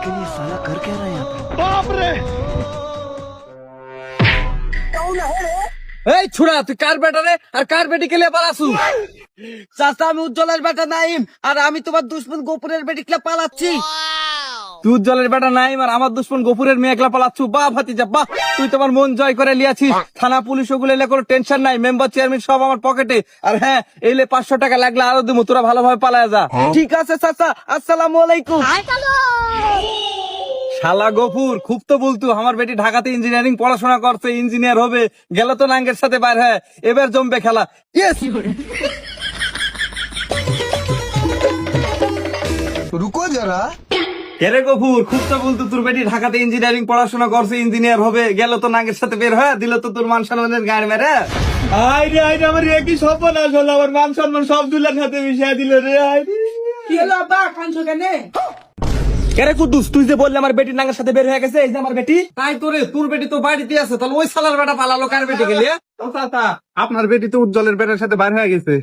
लेकिन ये साला कर क्या रहा है यहाँ पे? बाप रे! এই ছুড়া তুই কার বেটা রে আর কার বেটি কে লিয়ে পালাছু? চাচা আমি উজ্জ্বলের বেটা নাইম আর আমি তোমার দুশ্মন গোপুরের বেটি কে পালাচ্ছি। তুই উজ্জ্বলের বেটা নাইম আর আমার দুশ্মন গোপুরের মেয়ে একলা পালাচ্ছু। বাহ ভাতিজা বাহ, তুই তোমার মন জয় করে লিয়াছিস। থানা পুলিশ ওগুলো এলে কোনো টেনশন নাই, মেম্বার চেয়ারম্যান সব আমার পকেটে। আর হ্যাঁ এলে 500 টাকা লাগলে আরো দিমু, তোরা ভালোভাবে পালায়া যা। ঠিক আছে চাচা, আসসালামু আলাইকুম। শালা গফুর খুব তো বলতু আমার বেটি ঢাকাতে ইঞ্জিনিয়ারিং পড়াশোনা করছে, ইঞ্জিনিয়ার হবে, গেল তো নাঙ্গের সাথে বাইর হ্যাঁ, এবার জমবে খেলা। ইয়েস रुको जरा। কেরে গফুর খুব তো বলতু তোর বেটি ঢাকাতে ইঞ্জিনিয়ারিং পড়াশোনা করছে, ইঞ্জিনিয়ার হবে, গেল তো নাঙ্গের সাথে বের হয়ে দিল তো তোর মান সম্মানের গায়ের মেরে। আইরে আইরে আমার একই সর্বনাশ হলো, আমার মান সম্মান সব দুলার হাতে মিশিয়ে দিল রে। আইরে কি হলো আব্বা, কাঁদছো কেন? কেরে কুদ্দুস তুই যে বললি আমার বেটি নাঙ্গের সাথে বের হয়ে গেছে, এই যে আমার বেটি। তাই তোরে তোর বেটি তো বাড়িতে আছে, তাহলে ওই সালার বেটা পালালো কার বেটি গেলে? আপনার বেটি তো উজ্জ্বলের বেটার সাথে বাইর হয়ে গেছে।